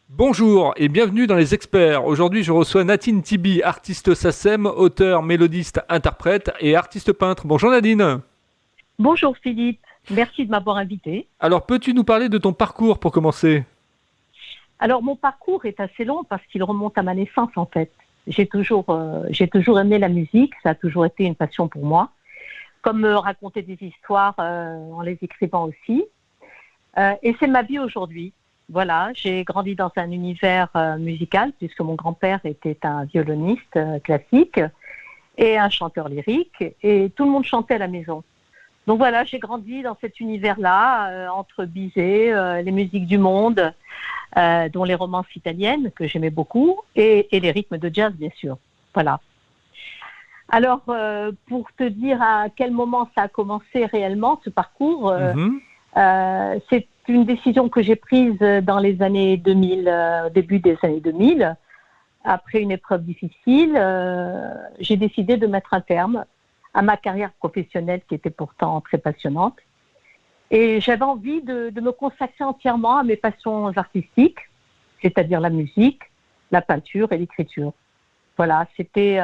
Bonjour et bienvenue dans Les Experts. Aujourd'hui, je reçois Nadine Tibi, artiste SACEM, auteur, mélodiste, interprète et artiste peintre. Bonjour Nadine. Bonjour Philippe, merci de m'avoir invité. Alors, peux-tu nous parler de ton parcours pour commencer? Alors mon parcours est assez long parce qu'il remonte à ma naissance en fait. J'ai toujours aimé la musique, ça a toujours été une passion pour moi, comme raconter des histoires en les écrivant aussi. Et c'est ma vie aujourd'hui. Voilà, j'ai grandi dans un univers musical puisque mon grand-père était un violoniste classique et un chanteur lyrique et tout le monde chantait à la maison. Donc voilà, j'ai grandi dans cet univers-là, entre Bizet, les musiques du monde, dont les romances italiennes, que j'aimais beaucoup, et les rythmes de jazz, bien sûr. Voilà. Alors, pour te dire à quel moment ça a commencé réellement, ce parcours, Mhm. c'est une décision que j'ai prise dans les années 2000, au début des années 2000. Après une épreuve difficile, j'ai décidé de mettre un terme à ma carrière professionnelle qui était pourtant très passionnante. Et j'avais envie de me consacrer entièrement à mes passions artistiques, c'est-à-dire la musique, la peinture et l'écriture. Voilà, c'était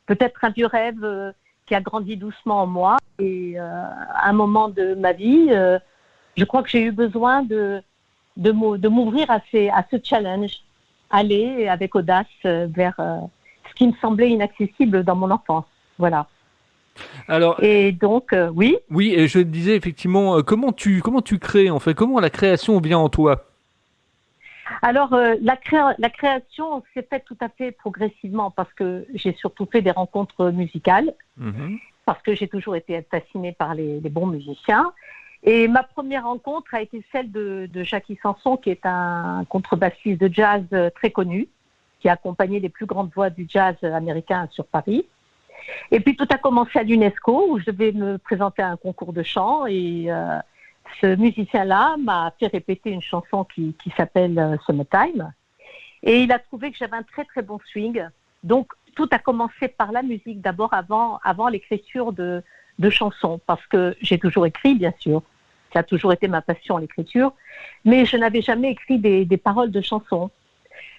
peut-être un vieux rêve qui a grandi doucement en moi. Et à un moment de ma vie, je crois que j'ai eu besoin de m'ouvrir à ce challenge, aller avec audace vers ce qui me semblait inaccessible dans mon enfance. Voilà. Alors, Et donc, oui. oui, et je disais effectivement, comment tu crées en fait? Comment la création vient en toi? Alors, la création s'est faite tout à fait progressivement parce que j'ai surtout fait des rencontres musicales, Mhm. parce que j'ai toujours été fascinée par les bons musiciens. Et ma première rencontre a été celle de Jackie Sanson, qui est un contrebassiste de jazz très connu, qui a accompagné les plus grandes voix du jazz américain sur Paris. Et puis tout a commencé à l'UNESCO, où je devais me présenter à un concours de chant. Et ce musicien-là m'a fait répéter une chanson qui s'appelle Summertime. Et il a trouvé que j'avais un très très bon swing. Donc tout a commencé par la musique d'abord, avant l'écriture de chansons, parce que j'ai toujours écrit, bien sûr. Ça a toujours été ma passion, l'écriture. Mais je n'avais jamais écrit des paroles de chansons.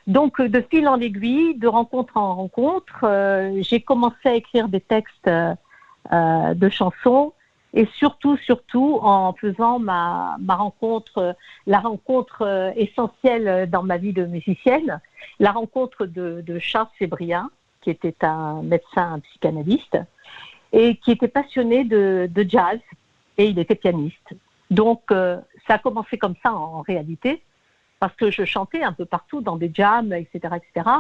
Donc, de fil en aiguille, de rencontre en rencontre, j'ai commencé à écrire des textes de chansons et surtout en faisant ma rencontre, la rencontre essentielle dans ma vie de musicienne, la rencontre de Charles Sébrien, qui était un médecin, un psychanalyste, et qui était passionné de jazz, et il était pianiste. Donc, ça a commencé comme ça en réalité, parce que je chantais un peu partout dans des jams, etc., etc.,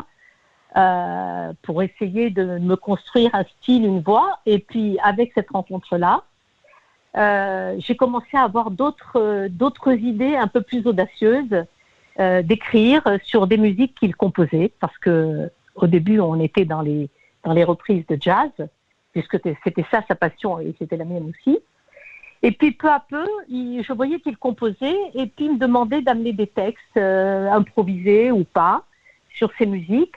pour essayer de me construire un style, une voix. Et puis, avec cette rencontre-là, j'ai commencé à avoir d'autres idées un peu plus audacieuses d'écrire sur des musiques qu'il composait, parce que au début, on était dans les reprises de jazz, puisque c'était ça sa passion et c'était la mienne aussi. Et puis peu à peu, je voyais qu'il composait et puis il me demandait d'amener des textes improvisés ou pas sur ses musiques.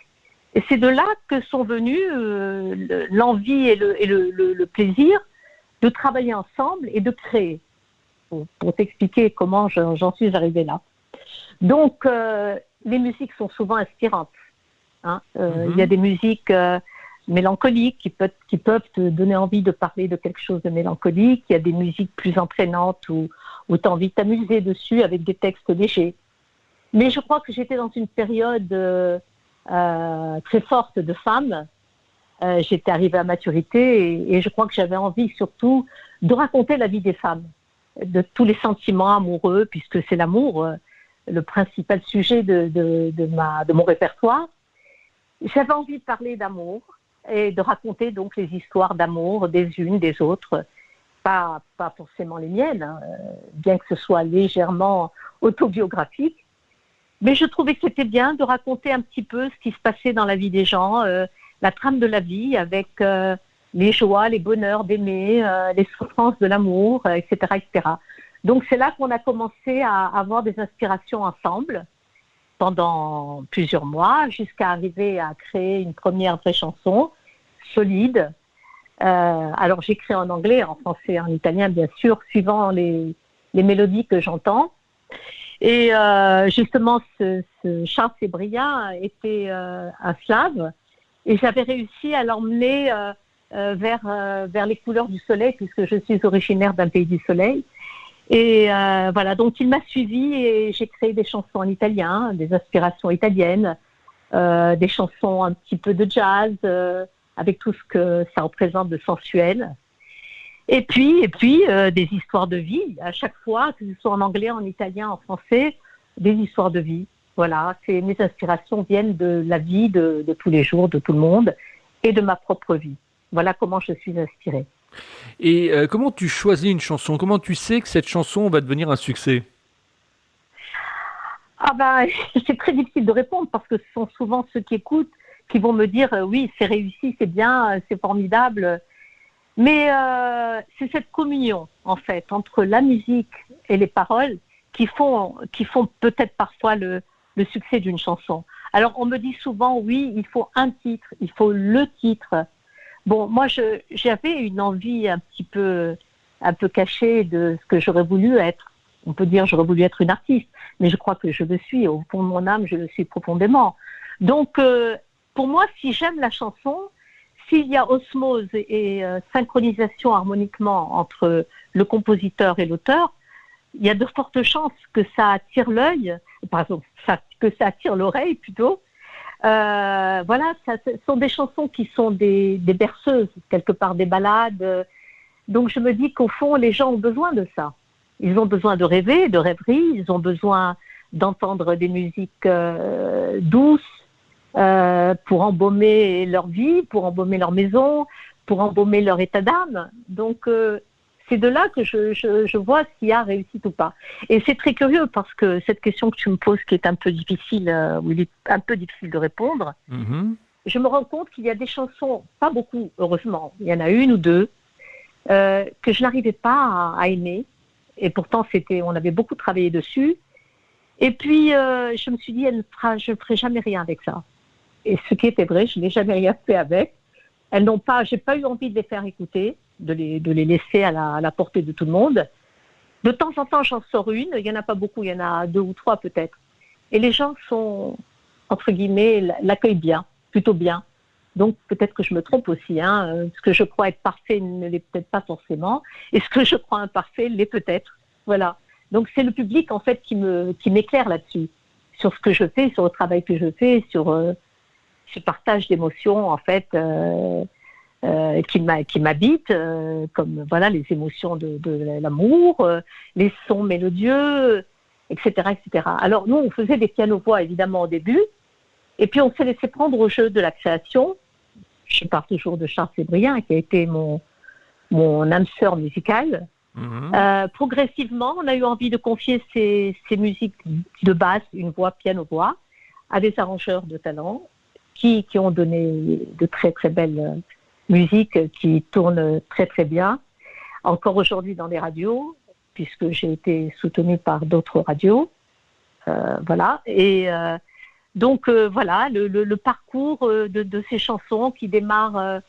Et c'est de là que sont venus l'envie et le plaisir de travailler ensemble et de créer, pour t'expliquer comment j'en suis arrivée là. Donc, les musiques sont souvent inspirantes. Hein. Il y a Mhm. des musiques mélancoliques qui peuvent te donner envie de parler de quelque chose de mélancolique. Il y a des musiques plus entraînantes où tu as envie de t'amuser dessus avec des textes légers. Mais je crois que j'étais dans une période très forte de femme. J'étais arrivée à maturité et je crois que j'avais envie surtout de raconter la vie des femmes, de tous les sentiments amoureux, puisque c'est l'amour le principal sujet de mon répertoire. J'avais envie de parler d'amour et de raconter donc les histoires d'amour des unes, des autres, pas forcément les miennes, hein, bien que ce soit légèrement autobiographique. Mais je trouvais que c'était bien de raconter un petit peu ce qui se passait dans la vie des gens, la trame de la vie avec les joies, les bonheurs d'aimer, les souffrances de l'amour, etc., etc. Donc c'est là qu'on a commencé à avoir des inspirations ensemble pendant plusieurs mois, jusqu'à arriver à créer une première vraie chanson solide. Alors j'écris en anglais, en français, en italien, bien sûr, suivant les mélodies que j'entends. Et justement, ce Charles Sébriat était un Slave, et j'avais réussi à l'emmener vers les couleurs du soleil, puisque je suis originaire d'un pays du soleil. Et voilà, donc il m'a suivi et j'ai créé des chansons en italien, des inspirations italiennes, des chansons un petit peu de jazz, avec tout ce que ça représente de sensuel. Et puis des histoires de vie, à chaque fois, que ce soit en anglais, en italien, en français, des histoires de vie. Voilà, mes inspirations viennent de la vie de tous les jours, de tout le monde, et de ma propre vie. Voilà comment je suis inspirée. Et comment tu choisis une chanson? Comment tu sais que cette chanson va devenir un succès? Ah ben, c'est très difficile de répondre parce que ce sont souvent ceux qui écoutent qui vont me dire oui, c'est réussi, c'est bien, c'est formidable. Mais c'est cette communion, en fait, entre la musique et les paroles qui font peut-être parfois le succès d'une chanson. Alors, on me dit souvent, oui, il faut un titre, il faut le titre. Bon, moi, j'avais une envie un peu cachée de ce que j'aurais voulu être. On peut dire j'aurais voulu être une artiste, mais je crois que je le suis. Au fond de mon âme, je le suis profondément. Donc, pour moi, si j'aime la chanson, s'il y a osmose et synchronisation harmoniquement entre le compositeur et l'auteur, il y a de fortes chances que ça attire l'œil, que ça attire l'oreille plutôt. Voilà, ce sont des chansons qui sont des berceuses, quelque part des ballades. Donc je me dis qu'au fond, les gens ont besoin de ça. Ils ont besoin de rêver, de rêverie, ils ont besoin d'entendre des musiques douces, pour embaumer leur vie, pour embaumer leur maison, pour embaumer leur état d'âme. Donc, c'est de là que je vois s'il y a réussite ou pas. Et c'est très curieux parce que cette question que tu me poses, qui est un peu difficile, où il est un peu difficile de répondre, je me rends compte qu'il y a des chansons, pas beaucoup, heureusement, il y en a une ou deux, que je n'arrivais pas à aimer. Et pourtant, on avait beaucoup travaillé dessus. Et puis, je me suis dit, je ne ferai jamais rien avec ça. Et ce qui était vrai, je n'ai jamais rien fait avec. J'ai pas eu envie de les faire écouter, de les laisser à la portée de tout le monde. De temps en temps, j'en sors une. Il y en a pas beaucoup, il y en a 2 ou 3 peut-être. Et les gens entre guillemets, l'accueillent bien, plutôt bien. Donc peut-être que je me trompe aussi. Ce que je crois être parfait ne l'est peut-être pas forcément. Et ce que je crois imparfait l'est peut-être. Voilà. Donc c'est le public en fait qui m'éclaire là-dessus, sur ce que je fais, sur le travail que je fais, sur ce partage d'émotions en fait qui m'habitent, comme voilà les émotions de l'amour, les sons mélodieux, etc., etc. Alors nous on faisait des pianos-voix évidemment au début, et puis on s'est laissé prendre au jeu de la création. Je parle toujours de Charles Sébriat qui a été mon âme sœur musicale. Progressivement, on a eu envie de confier ces musiques de base, une voix piano-voix, à des arrangeurs de talent qui ont donné de très très belles musiques qui tournent très très bien. Encore aujourd'hui dans les radios, puisque j'ai été soutenue par d'autres radios. Voilà. Et donc voilà, le parcours de ces chansons qui démarrent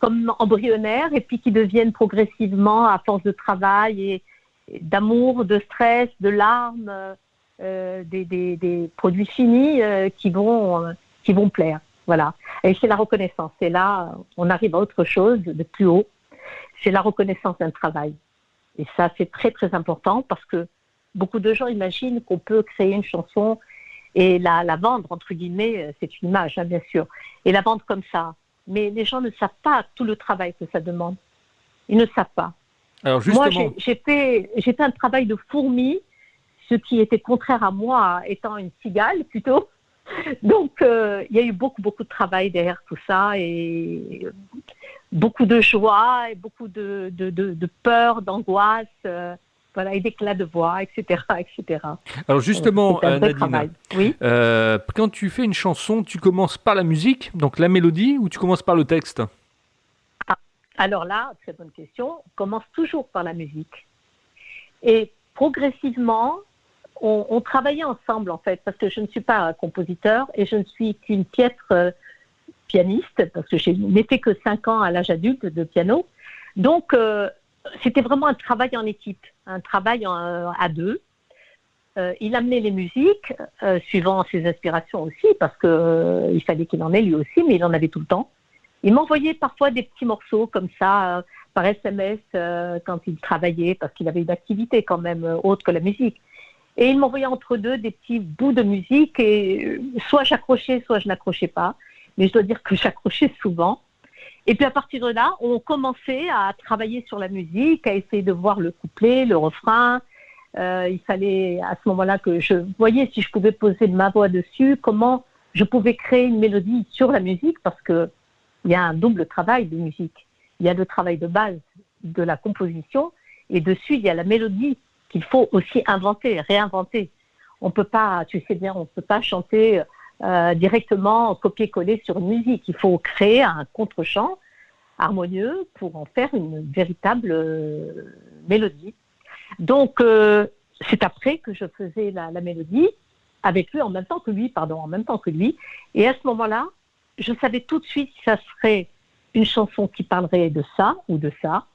comme embryonnaires et puis qui deviennent progressivement, à force de travail et d'amour, de stress, de larmes, des produits finis qui vont plaire. Voilà. Et c'est la reconnaissance. Et là, on arrive à autre chose de plus haut. C'est la reconnaissance d'un travail. Et ça, c'est très, très important parce que beaucoup de gens imaginent qu'on peut créer une chanson et la vendre, entre guillemets, c'est une image, bien sûr, et la vendre comme ça. Mais les gens ne savent pas tout le travail que ça demande. Ils ne savent pas. Alors justement... Moi, j'ai fait un travail de fourmi, ce qui était contraire à moi, étant une cigale plutôt. Donc, il y a eu beaucoup, beaucoup de travail derrière tout ça et beaucoup de joie et beaucoup de peur, d'angoisse, voilà, et d'éclat de voix, etc., etc. Alors justement, Nadine, oui. Quand tu fais une chanson, tu commences par la musique, donc la mélodie, ou tu commences par le texte? Alors là, très bonne question. On commence toujours par la musique. Et progressivement, on travaillait ensemble, en fait, parce que je ne suis pas un compositeur et je ne suis qu'une piètre pianiste, parce que je n'ai fait que 5 ans à l'âge adulte de piano. Donc, c'était vraiment un travail en équipe, un travail à deux. il amenait les musiques, suivant ses inspirations aussi, parce que il fallait qu'il en ait lui aussi, mais il en avait tout le temps. Il m'envoyait parfois des petits morceaux comme ça, par SMS, quand il travaillait, parce qu'il avait une activité quand même autre que la musique. Et il m'envoyait entre deux des petits bouts de musique, et soit j'accrochais, soit je n'accrochais pas. Mais je dois dire que j'accrochais souvent. Et puis à partir de là, on commençait à travailler sur la musique, à essayer de voir le couplet, le refrain. Il fallait à ce moment-là que je voyais si je pouvais poser ma voix dessus, comment je pouvais créer une mélodie sur la musique, parce que il y a un double travail de musique. Il y a le travail de base de la composition, et dessus il y a la mélodie qu'il faut aussi inventer, réinventer. On peut pas, tu sais bien, on peut pas chanter directement copier-coller sur une musique. Il faut créer un contre-champ harmonieux pour en faire une véritable mélodie. Donc, c'est après que je faisais la mélodie avec lui, en même temps que lui. Et à ce moment-là, je savais tout de suite si ça serait une chanson qui parlerait de ça ou de ça.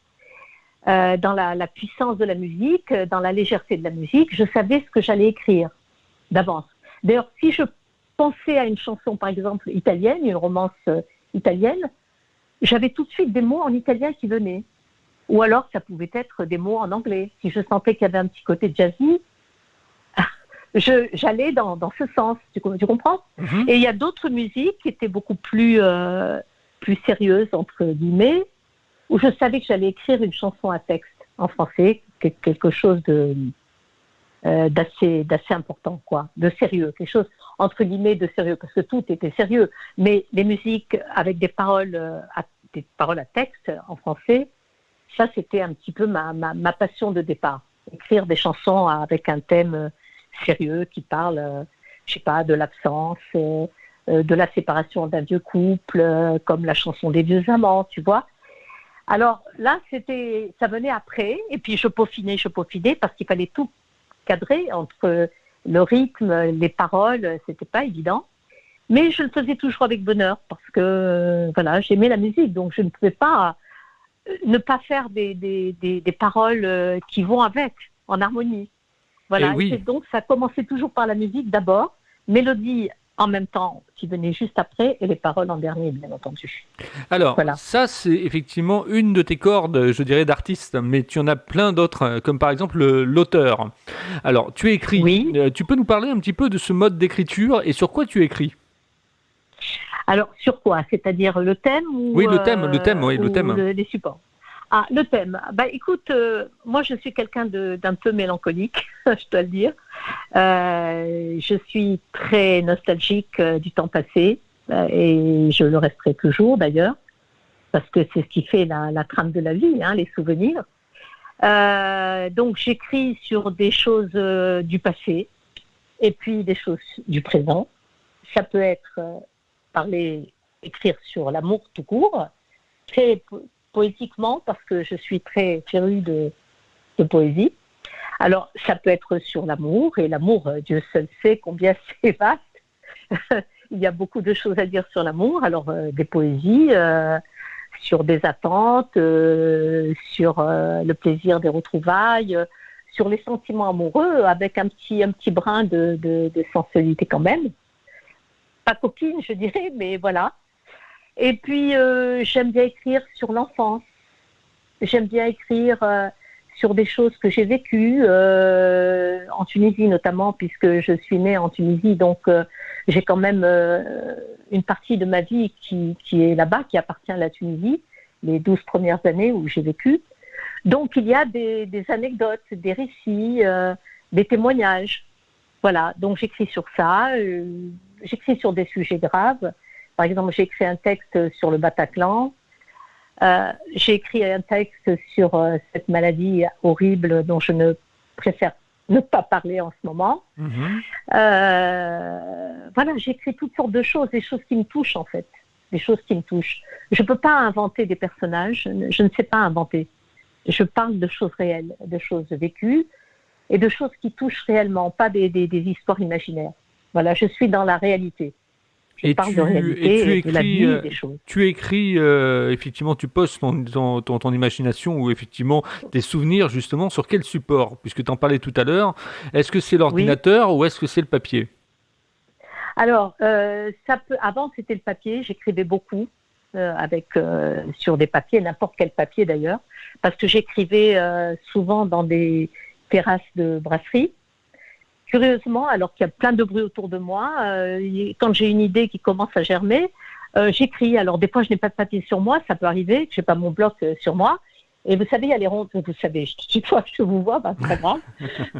Dans la puissance de la musique, dans la légèreté de la musique, je savais ce que j'allais écrire d'avance. D'ailleurs, si je pensais à une chanson, par exemple, italienne, une romance italienne, j'avais tout de suite des mots en italien qui venaient. Ou alors, ça pouvait être des mots en anglais. Si je sentais qu'il y avait un petit côté jazzy, j'allais dans ce sens. Tu comprends ? Et il y a d'autres musiques qui étaient beaucoup plus sérieuses, entre guillemets, où je savais que j'allais écrire une chanson à texte en français, quelque chose d'assez important, quoi, de sérieux, quelque chose entre guillemets de sérieux, parce que tout était sérieux. Mais les musiques avec des paroles à texte en français, ça c'était un petit peu ma passion de départ. Écrire des chansons avec un thème sérieux qui parle, je sais pas, de l'absence, de la séparation d'un vieux couple, comme la chanson des vieux amants, tu vois. Alors là, ça venait après, et puis je peaufinais, parce qu'il fallait tout cadrer entre le rythme, les paroles, c'était pas évident. Mais je le faisais toujours avec bonheur, parce que voilà, j'aimais la musique, donc je ne pouvais pas ne pas faire des paroles qui vont avec, en harmonie. Voilà, oui. et donc ça commençait toujours par la musique d'abord, mélodie en même temps qui venait juste après, et les paroles en dernier, bien entendu. Alors, voilà. Ça, c'est effectivement une de tes cordes, je dirais, d'artiste, mais tu en as plein d'autres, comme par exemple l'auteur. Alors, tu écris. Oui. Tu peux nous parler un petit peu de ce mode d'écriture et sur quoi tu écris ? Alors, sur quoi ? C'est-à-dire le thème ou Oui, le thème, le thème. Les supports. Ah, le thème. Bah, écoute, moi, je suis quelqu'un d'un peu mélancolique, je dois le dire. Je suis très nostalgique du temps passé, et je le resterai toujours, d'ailleurs, parce que c'est ce qui fait la trame de la vie, hein, les souvenirs. Donc, j'écris sur des choses du passé, et puis des choses du présent. Ça peut être écrire sur l'amour tout court, très poétiquement, parce que je suis très férue de poésie. Alors, ça peut être sur l'amour, et l'amour, Dieu seul sait combien c'est vaste. Il y a beaucoup de choses à dire sur l'amour. Alors, des poésies, sur des attentes, sur le plaisir des retrouvailles, sur les sentiments amoureux, avec un petit brin de sensualité quand même. Pas coquine, je dirais, mais voilà. Et puis, j'aime bien écrire sur l'enfance. J'aime bien écrire sur des choses que j'ai vécues, en Tunisie notamment, puisque je suis née en Tunisie. Donc, j'ai quand même une partie de ma vie qui est là-bas, qui appartient à la Tunisie, les 12 premières années où j'ai vécu. Donc, il y a des anecdotes, des récits, des témoignages. Voilà, donc j'écris sur ça. J'écris sur des sujets graves. Par exemple, j'ai écrit un texte sur le Bataclan. J'ai écrit un texte sur cette maladie horrible dont je ne préfère ne pas parler en ce moment. Voilà, j'écris toutes sortes de choses, des choses qui me touchent en fait, des choses qui me touchent. Je ne peux pas inventer des personnages, je ne sais pas inventer. Je parle de choses réelles, de choses vécues et de choses qui touchent réellement, pas des histoires imaginaires. Voilà, je suis dans la réalité. Je parle de réalité, de la vie, des choses. Tu écris, effectivement, tu postes ton imagination ou effectivement des souvenirs justement sur quel support? Puisque tu en parlais tout à l'heure, est-ce que c'est l'ordinateur ou est-ce que c'est le papier? Alors, avant c'était le papier, j'écrivais beaucoup sur des papiers, n'importe quel papier d'ailleurs, parce que j'écrivais souvent dans des terrasses de brasserie. Curieusement, alors qu'il y a plein de bruit autour de moi, quand j'ai une idée qui commence à germer, j'écris. Alors des fois, je n'ai pas de papier sur moi, ça peut arriver, que je n'ai pas mon bloc sur moi. Et vous savez, il y a les rondes, vous savez, chaque fois que je vous vois, c'est pas grave.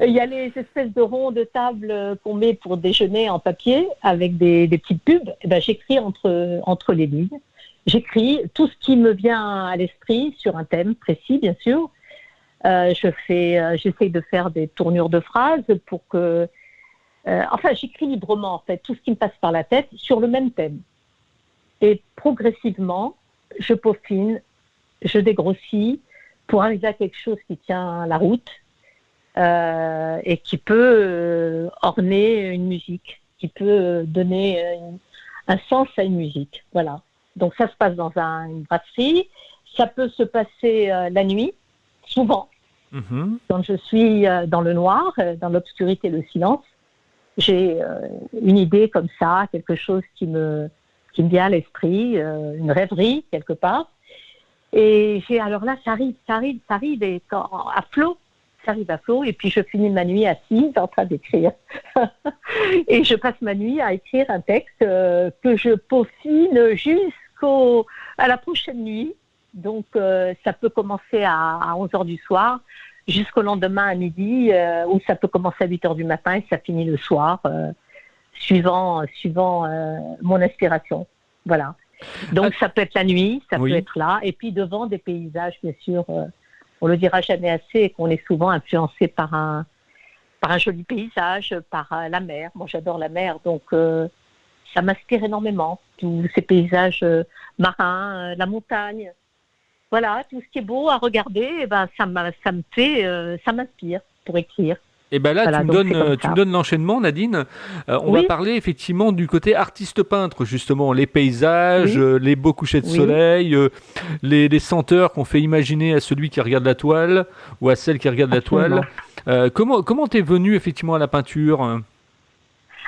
Il y a les espèces de ronds de table qu'on met pour déjeuner en papier avec des petites pubs. Et ben, j'écris entre les lignes. J'écris tout ce qui me vient à l'esprit sur un thème précis, bien sûr. J'essaye de faire des tournures de phrases pour que... j'écris librement, en fait, tout ce qui me passe par la tête sur le même thème. Et progressivement, je peaufine, je dégrossis pour arriver à quelque chose qui tient la route et qui peut orner une musique, qui peut donner un sens à une musique. Voilà. Donc ça se passe dans une brasserie. Ça peut se passer la nuit, souvent. Quand je suis dans le noir, dans l'obscurité, le silence, j'ai une idée comme ça, quelque chose qui me vient à l'esprit, une rêverie quelque part. Et alors là, ça arrive et à flot. Ça arrive à flot et puis je finis ma nuit assise en train d'écrire. Et je passe ma nuit à écrire un texte que je peaufine à la prochaine nuit. Donc ça peut commencer à 11h du soir jusqu'au lendemain à midi ou ça peut commencer à 8h du matin et ça finit le soir suivant mon inspiration. Voilà. Donc ça peut être la nuit, ça peut être là, et puis devant des paysages, bien sûr, on le dira jamais assez, et qu'on est souvent influencé par un joli paysage, par la mer. Moi j'adore la mer, donc ça m'inspire énormément, tous ces paysages marins, la montagne. Voilà, tout ce qui est beau à regarder, ça m'inspire pour écrire. Et ben là, voilà, tu me donnes l'enchaînement, Nadine. On va parler effectivement du côté artiste-peintre, justement, les paysages, les beaux couchers de soleil, les senteurs qu'on fait imaginer à celui qui regarde la toile ou à celle qui regarde la toile. Comment t'es venue effectivement à la peinture ?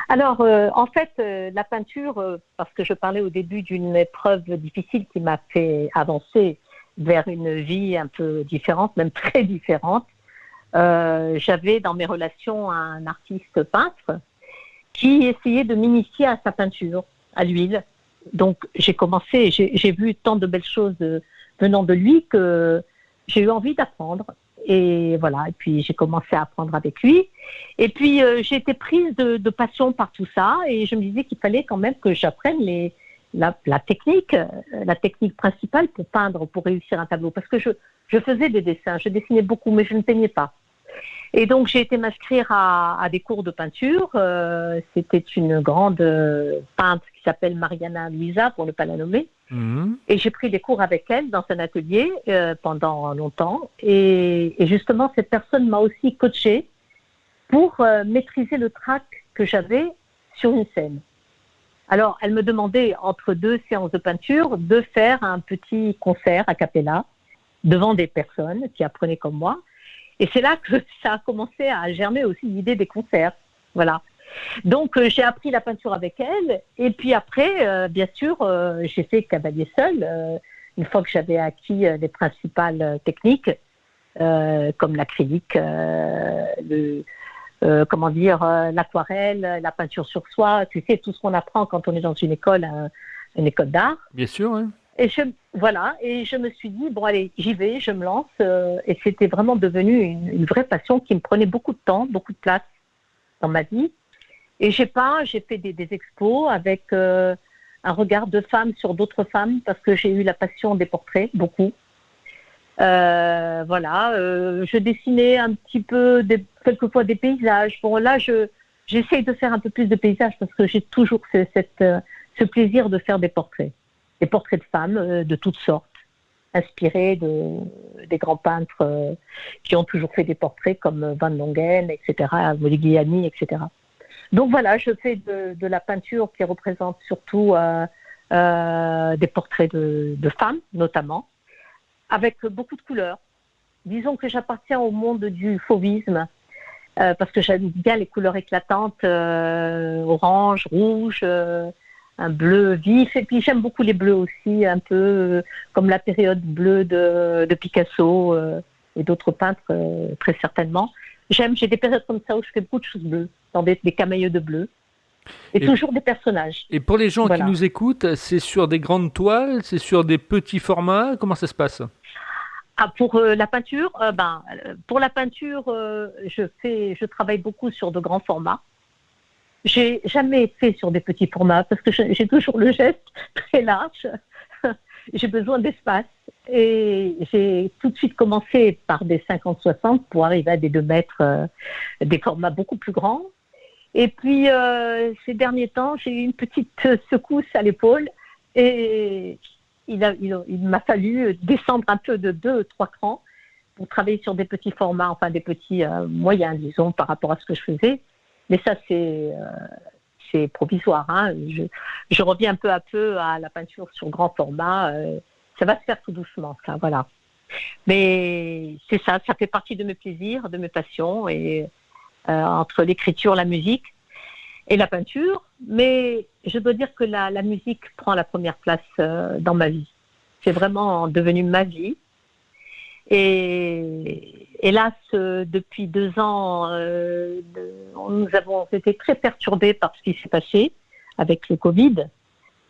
Alors, en fait, la peinture, parce que je parlais au début d'une épreuve difficile qui m'a fait avancer vers une vie un peu différente, même très différente. J'avais dans mes relations un artiste peintre qui essayait de m'initier à sa peinture, à l'huile. Donc j'ai commencé, j'ai vu tant de belles choses venant de lui que j'ai eu envie d'apprendre. Et voilà, et puis j'ai commencé à apprendre avec lui. Et puis j'ai été prise de passion par tout ça et je me disais qu'il fallait quand même que j'apprenne la technique principale pour peindre, pour réussir un tableau. Parce que je faisais des dessins, je dessinais beaucoup, mais je ne peignais pas. Et donc, j'ai été m'inscrire à des cours de peinture. C'était une grande peintre qui s'appelle Mariana Luisa, pour ne pas la nommer. Et j'ai pris des cours avec elle dans un atelier pendant longtemps. Et justement, cette personne m'a aussi coachée pour maîtriser le trac que j'avais sur une scène. Alors, elle me demandait, entre 2 séances de peinture, de faire un petit concert a cappella devant des personnes qui apprenaient comme moi. Et c'est là que ça a commencé à germer aussi l'idée des concerts. Voilà. Donc, j'ai appris la peinture avec elle. Et puis après, bien sûr, j'ai fait cavalier seul. Une fois que j'avais acquis les principales techniques, comme l'acrylique, l'aquarelle, la peinture sur soie. Tu sais, tout ce qu'on apprend quand on est dans une école d'art. Bien sûr, oui. Et je me suis dit, bon allez, j'y vais, je me lance. Et c'était vraiment devenu une vraie passion qui me prenait beaucoup de temps, beaucoup de place dans ma vie. Et j'ai fait des expos avec un regard de femme sur d'autres femmes parce que j'ai eu la passion des portraits, beaucoup. Je dessinais un petit peu, quelquefois des paysages. Bon là, j'essaye de faire un peu plus de paysages parce que j'ai toujours ce plaisir de faire des portraits. Des portraits de femmes de toutes sortes, inspirés des grands peintres qui ont toujours fait des portraits comme Van Dongen, etc., Modigliani, etc. Donc voilà, je fais de la peinture qui représente surtout des portraits de femmes, notamment, avec beaucoup de couleurs. Disons que j'appartiens au monde du fauvisme, parce que j'aime bien les couleurs éclatantes, orange, rouge, un bleu vif, et puis j'aime beaucoup les bleus aussi, un peu comme la période bleue de Picasso et d'autres peintres, très certainement. J'ai des périodes comme ça où je fais beaucoup de choses bleues, dans des camaïeux de bleu, et toujours des personnages. Et pour les gens qui nous écoutent, c'est sur des grandes toiles, c'est sur des petits formats, comment ça se passe ? Pour la peinture, pour la peinture, je travaille beaucoup sur de grands formats. J'ai jamais fait sur des petits formats parce que j'ai toujours le geste très large. J'ai besoin d'espace et j'ai tout de suite commencé par des 50-60 pour arriver à des 2 mètres, des formats beaucoup plus grands. Et puis ces derniers temps, j'ai eu une petite secousse à l'épaule et il m'a fallu descendre un peu de 2-3 crans pour travailler sur des petits formats, enfin des petits moyens, disons, par rapport à ce que je faisais. Mais ça, c'est provisoire. Hein. Je reviens peu à peu à la peinture sur grand format. Ça va se faire tout doucement, ça, voilà. Mais c'est ça fait partie de mes plaisirs, de mes passions, et entre l'écriture, la musique et la peinture. Mais je dois dire que la musique prend la première place dans ma vie. C'est vraiment devenu ma vie. Et hélas, depuis 2 ans, nous avons été très perturbés par ce qui s'est passé avec le Covid.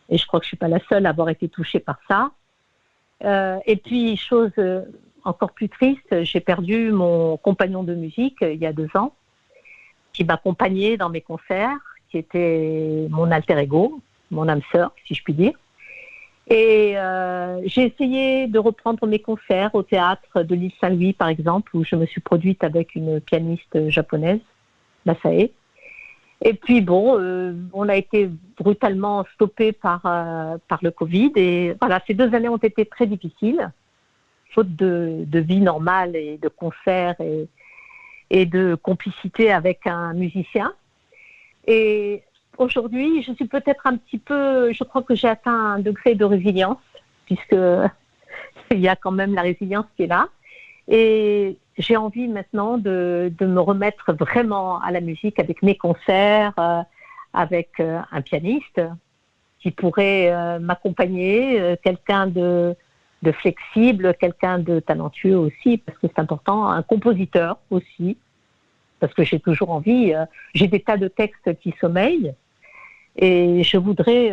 Et je crois que je ne suis pas la seule à avoir été touchée par ça. Et puis, chose encore plus triste, j'ai perdu mon compagnon de musique il y a 2 ans, qui m'accompagnait dans mes concerts, qui était mon alter ego, mon âme sœur, si je puis dire. Et j'ai essayé de reprendre mes concerts au théâtre de l'île Saint-Louis, par exemple, où je me suis produite avec une pianiste japonaise, Masae. Et puis bon, on a été brutalement stoppé par le Covid. Et voilà, ces 2 années ont été très difficiles, faute de vie normale et de concerts et de complicité avec un musicien. Et aujourd'hui, je suis peut-être un petit peu, je crois que j'ai atteint un degré de résilience, puisque il y a quand même la résilience qui est là. Et j'ai envie maintenant de me remettre vraiment à la musique avec mes concerts, avec un pianiste qui pourrait m'accompagner, quelqu'un de flexible, quelqu'un de talentueux aussi, parce que c'est important, un compositeur aussi, parce que j'ai toujours envie, j'ai des tas de textes qui sommeillent, et je voudrais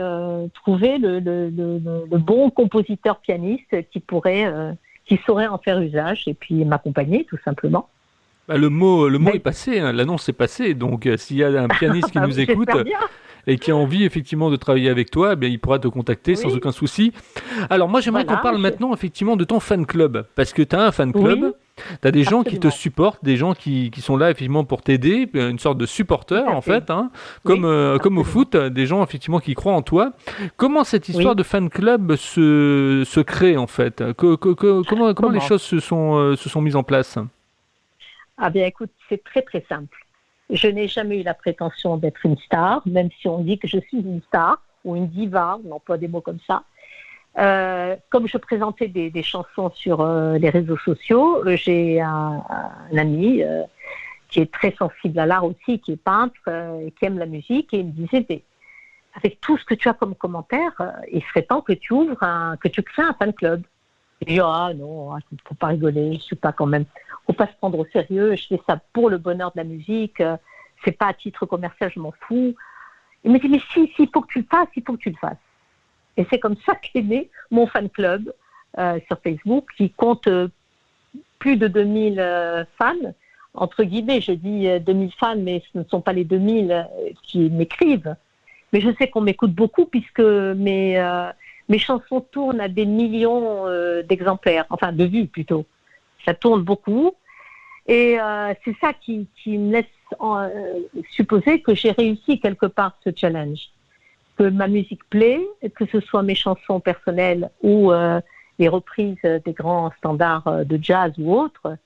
trouver le bon compositeur pianiste qui saurait en faire usage et puis m'accompagner tout simplement. Le mot est passé, hein, l'annonce est passée, donc s'il y a un pianiste qui nous écoute et qui a envie effectivement de travailler avec toi, il pourra te contacter sans aucun souci. Alors moi j'aimerais qu'on parle maintenant effectivement de ton fan club, parce que tu as un fan club, tu as des gens qui te supportent, des gens qui sont là effectivement pour t'aider, une sorte de supporter en fait, hein, comme au foot, des gens effectivement qui croient en toi. Comment cette histoire de fan club se crée en fait ? Comment les choses se sont mises en place ? Ah bien écoute, c'est très très simple. Je n'ai jamais eu la prétention d'être une star, même si on dit que je suis une star ou une diva, on emploie des mots comme ça. Comme je présentais des chansons sur les réseaux sociaux, j'ai un ami qui est très sensible à l'art aussi, qui est peintre, qui aime la musique, et il me disait, mais avec tout ce que tu as comme commentaire, il serait temps que tu crées un fan club. Et je dis, non, il ne faut pas rigoler, je suis pas quand même, faut pas se prendre au sérieux, je fais ça pour le bonheur de la musique, c'est pas à titre commercial, je m'en fous. Il me dit, mais si, il faut que tu le fasses, Et c'est comme ça qu'est né mon fan club sur Facebook, qui compte plus de 2000 fans, entre guillemets, je dis 2000 fans, mais ce ne sont pas les 2000 qui m'écrivent. Mais je sais qu'on m'écoute beaucoup, puisque mes chansons tournent à des millions d'exemplaires, enfin de vues plutôt. Ça tourne beaucoup. Et c'est ça qui me laisse supposer que j'ai réussi quelque part ce challenge. Que ma musique plaît, que ce soit mes chansons personnelles ou les reprises des grands standards de jazz ou autres.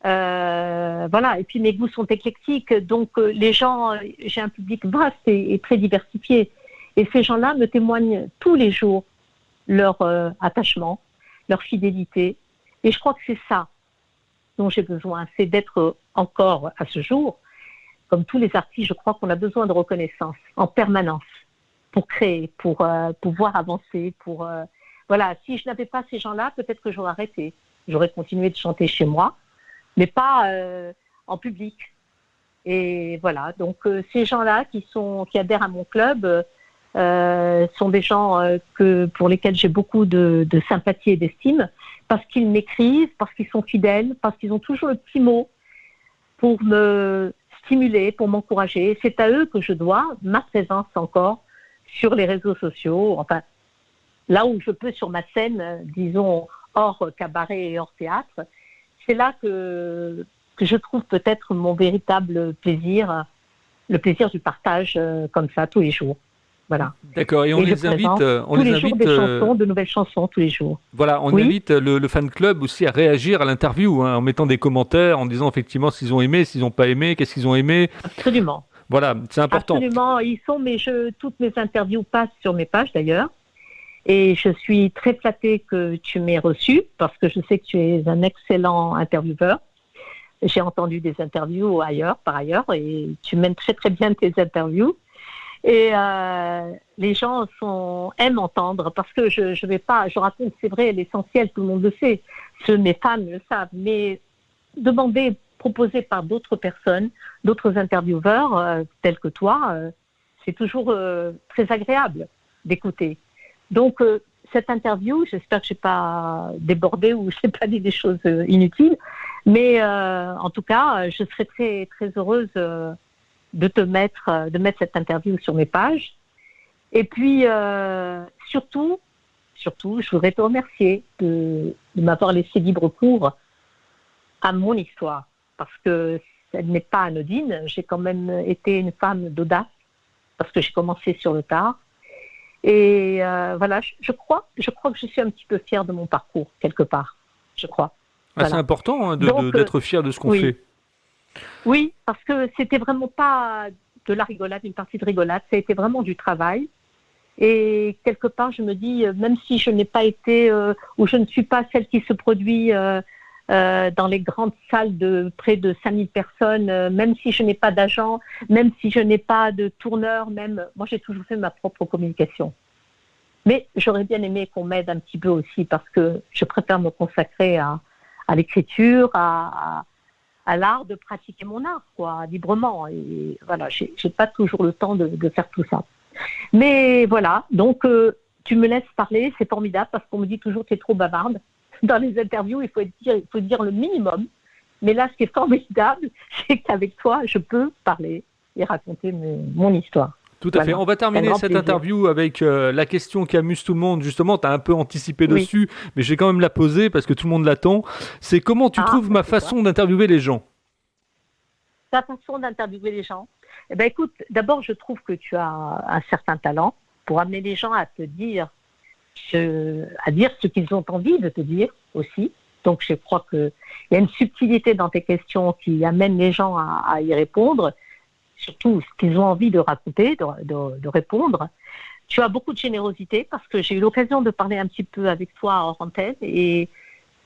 Voilà. Et puis mes goûts sont éclectiques, donc les gens, j'ai un public vaste et très diversifié. Et ces gens-là me témoignent tous les jours leur attachement, leur fidélité. Et je crois que c'est ça dont j'ai besoin, c'est d'être encore à ce jour, comme tous les artistes, je crois qu'on a besoin de reconnaissance en permanence pour créer, pour pouvoir avancer, voilà. Si je n'avais pas ces gens-là, peut-être que j'aurais arrêté. J'aurais continué de chanter chez moi, mais pas en public. Et voilà, donc ces gens-là qui adhèrent à mon club sont des gens pour lesquels j'ai beaucoup de sympathie et d'estime, parce qu'ils m'écrivent, parce qu'ils sont fidèles, parce qu'ils ont toujours le petit mot pour me stimuler, pour m'encourager. C'est à eux que je dois ma présence encore sur les réseaux sociaux, enfin, là où je peux sur ma scène, disons, hors cabaret et hors théâtre. C'est là que je trouve peut-être mon véritable plaisir, le plaisir du partage comme ça tous les jours. Voilà. D'accord, et on les invite, tous les jours des chansons, de nouvelles chansons tous les jours. Voilà, on invite le fan club aussi à réagir à l'interview, en mettant des commentaires, en disant effectivement s'ils ont aimé, s'ils n'ont pas aimé, qu'est-ce qu'ils ont aimé. Absolument. Voilà, c'est important. Absolument, toutes mes interviews passent sur mes pages d'ailleurs. Et je suis très flattée que tu m'aies reçu, parce que je sais que tu es un excellent intervieweur. J'ai entendu des interviews par ailleurs, et tu mènes très très bien tes interviews. Et les gens aiment entendre, parce que je raconte, c'est vrai, l'essentiel, tout le monde le sait, mes fans le savent, mais proposer par d'autres personnes, d'autres intervieweurs tels que toi, c'est toujours très agréable d'écouter. Donc, cette interview, j'espère que je n'ai pas débordé ou je n'ai pas dit des choses inutiles, mais en tout cas, je serais très, très heureuse de mettre cette interview sur mes pages. Et puis, surtout, je voudrais te remercier de m'avoir laissé libre cours à mon histoire, parce que elle n'est pas anodine. J'ai quand même été une femme d'audace, parce que j'ai commencé sur le tard. Et voilà, je crois que je suis un petit peu fière de mon parcours, quelque part, je crois. Voilà. C'est important d'être fière de ce qu'on fait. Oui, parce que c'était vraiment pas de la rigolade, une partie de rigolade, ça a été vraiment du travail. Et quelque part, je me dis, même si je n'ai pas été, ou je ne suis pas celle qui se produit dans les grandes salles de près de 5000 personnes, même si je n'ai pas d'agent, même si je n'ai pas de tourneur, moi j'ai toujours fait ma propre communication. Mais j'aurais bien aimé qu'on m'aide un petit peu aussi, parce que je préfère me consacrer à l'écriture, à l'art de pratiquer mon art, librement. Et voilà, j'ai pas toujours le temps de faire tout ça. Mais voilà, donc tu me laisses parler, c'est formidable, parce qu'on me dit toujours que tu es trop bavarde. Dans les interviews, il faut dire le minimum. Mais là, ce qui est formidable, c'est qu'avec toi, je peux parler et raconter mon histoire. Tout à fait. On va terminer cette interview avec la question qui amuse tout le monde. Justement, tu as un peu anticipé dessus, mais je vais quand même la poser parce que tout le monde l'attend. C'est comment tu trouves ma façon d'interviewer les gens? Ta façon d'interviewer les gens? Eh ben, écoute, d'abord, je trouve que tu as un certain talent pour amener les gens à te dire, à dire ce qu'ils ont envie de te dire aussi. Donc, je crois qu'il y a une subtilité dans tes questions qui amène les gens à y répondre, surtout ce qu'ils ont envie de raconter, de répondre. Tu as beaucoup de générosité, parce que j'ai eu l'occasion de parler un petit peu avec toi hors antenne, et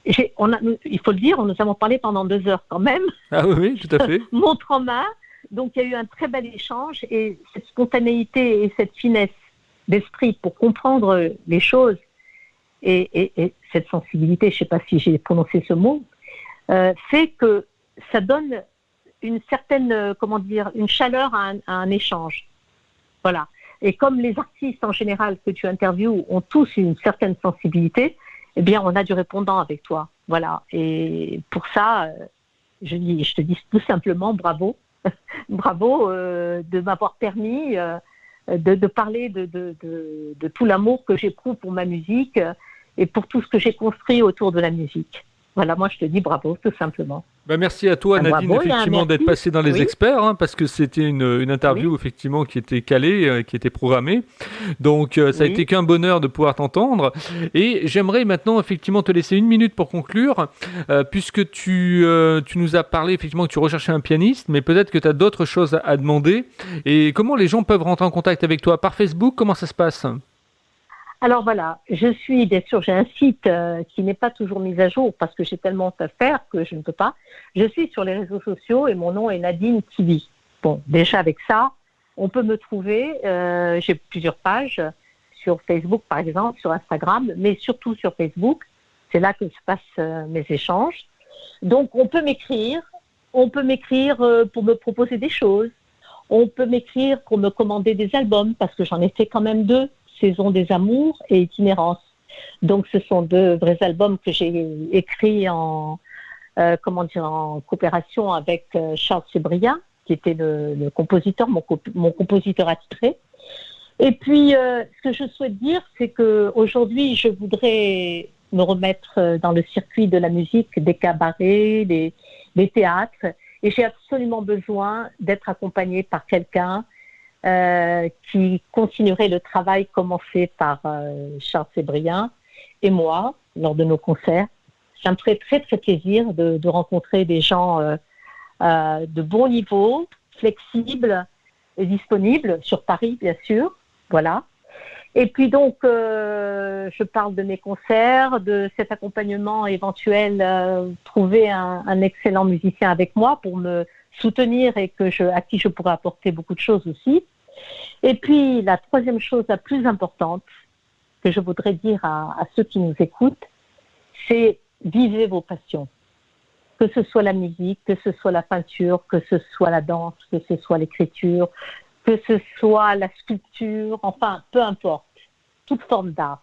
il faut le dire, nous avons parlé pendant 2 heures quand même. Ah oui, tout à fait. Montre en main. Donc, il y a eu un très bel échange, et cette spontanéité et cette finesse d'esprit pour comprendre les choses, et cette sensibilité, je ne sais pas si j'ai prononcé ce mot, fait que ça donne une certaine, une chaleur à un échange. Voilà. Et comme les artistes en général que tu interviews ont tous une certaine sensibilité, eh bien, on a du répondant avec toi. Voilà. Et pour ça, je te dis tout simplement bravo. Bravo de m'avoir permis de parler de tout l'amour que j'éprouve pour ma musique et pour tout ce que j'ai construit autour de la musique. Voilà, moi je te dis bravo, tout simplement. Merci à toi, Nadine, effectivement, d'être passée dans les experts, hein, parce que c'était une interview, effectivement, qui était calée, qui était programmée. Donc, ça a été qu'un bonheur de pouvoir t'entendre. Et j'aimerais maintenant, effectivement, te laisser 1 minute pour conclure, puisque tu nous as parlé, effectivement, que tu recherchais un pianiste, mais peut-être que tu as d'autres choses à demander. Et comment les gens peuvent rentrer en contact avec toi? Par Facebook, comment ça se passe? Alors voilà, bien sûr, j'ai un site qui n'est pas toujours mis à jour parce que j'ai tellement à faire que je ne peux pas. Je suis sur les réseaux sociaux et mon nom est Nadine TV. Bon, déjà avec ça, on peut me trouver. J'ai plusieurs pages sur Facebook, par exemple, sur Instagram, mais surtout sur Facebook. C'est là que se passent mes échanges. Donc, on peut m'écrire. On peut m'écrire pour me proposer des choses. On peut m'écrire pour me commander des albums parce que j'en ai fait quand même 2. Saison des amours et Itinérance. Donc, ce sont 2 vrais albums que j'ai écrits en coopération avec Charles Sébriat, qui était le compositeur, mon compositeur attitré. Et puis, ce que je souhaite dire, c'est qu'aujourd'hui, je voudrais me remettre dans le circuit de la musique, des cabarets, des théâtres, et j'ai absolument besoin d'être accompagnée par quelqu'un qui continuerait le travail commencé par Charles Sébriat et moi lors de nos concerts. Ça me ferait très très plaisir de rencontrer des gens de bon niveau, flexibles et disponibles sur Paris bien sûr. Voilà. Et puis donc je parle de mes concerts, de cet accompagnement éventuel, trouver un excellent musicien avec moi pour me soutenir et à qui je pourrais apporter beaucoup de choses aussi. Et puis, la troisième chose la plus importante que je voudrais dire à ceux qui nous écoutent, c'est vivez vos passions. Que ce soit la musique, que ce soit la peinture, que ce soit la danse, que ce soit l'écriture, que ce soit la sculpture, enfin, peu importe, toute forme d'art.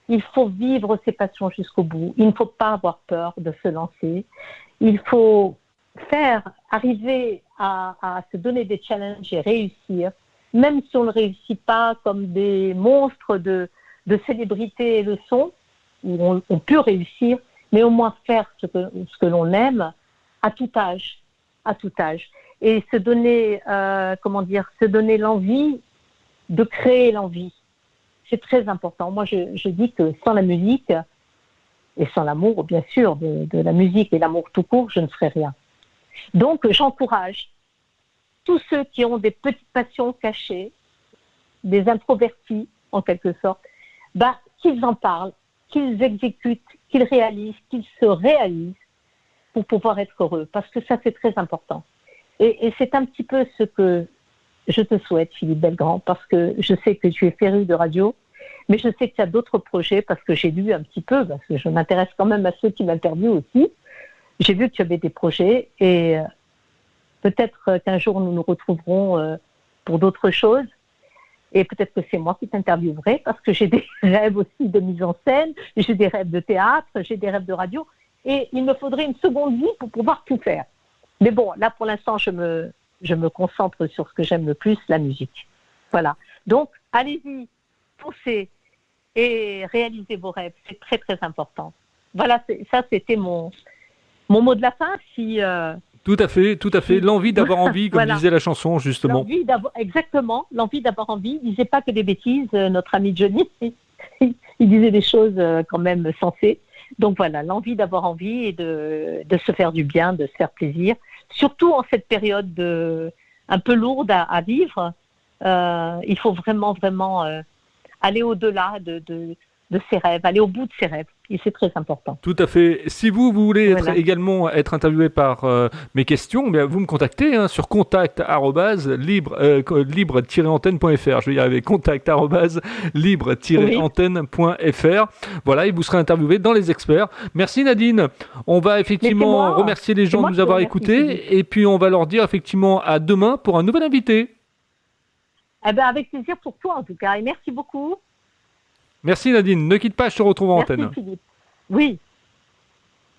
Il faut vivre ses passions jusqu'au bout. Il ne faut pas avoir peur de se lancer. Il faut arriver à se donner des challenges et réussir, même si on ne réussit pas comme des monstres de célébrité le sont, où on peut réussir, mais au moins faire ce que l'on aime à tout âge, et se donner, se donner l'envie de créer l'envie. C'est très important. Moi, je dis que sans la musique et sans l'amour, bien sûr, de la musique et l'amour tout court, je ne ferais rien. Donc, j'encourage tous ceux qui ont des petites passions cachées, des introvertis en quelque sorte, qu'ils en parlent, qu'ils exécutent, qu'ils réalisent, qu'ils se réalisent pour pouvoir être heureux. Parce que ça, c'est très important. Et c'est un petit peu ce que je te souhaite, Philippe Belgrand, parce que je sais que tu es féru de radio, mais je sais que tu as d'autres projets, parce que j'ai lu un petit peu, parce que je m'intéresse quand même à ceux qui m'interviewent aussi. J'ai vu que tu avais des projets et peut-être qu'un jour nous nous retrouverons pour d'autres choses. Et peut-être que c'est moi qui t'interviewerai parce que j'ai des rêves aussi de mise en scène, j'ai des rêves de théâtre, j'ai des rêves de radio. Et il me faudrait une seconde vie pour pouvoir tout faire. Mais bon, là pour l'instant, je me concentre sur ce que j'aime le plus, la musique. Voilà. Donc, allez-y, foncez et réalisez vos rêves. C'est très, très important. Voilà, ça c'était mon mot de la fin. Tout à fait. L'envie d'avoir envie, comme disait la chanson, justement. Exactement, l'envie d'avoir envie. Il disait pas que des bêtises, notre ami Johnny. Il disait des choses quand même sensées. Donc voilà, l'envie d'avoir envie et de se faire du bien, de se faire plaisir. Surtout en cette période un peu lourde à vivre, il faut vraiment, vraiment aller au-delà de ses rêves, aller au bout de ses rêves. Et c'est très important. Tout à fait. Si vous voulez également être interviewé par mes questions, bien, vous me contactez sur contact@libre-antenne.fr. Je vais y arriver, contact@libre-antenne.fr. Voilà, et vous serez interviewé dans les experts. Merci Nadine. On va effectivement remercier les gens de nous avoir écoutés et puis on va leur dire effectivement à demain pour un nouvel invité. Avec plaisir pour toi en tout cas et merci beaucoup. Merci Nadine, ne quitte pas, je te retrouve en antenne. Merci Philippe. Oui.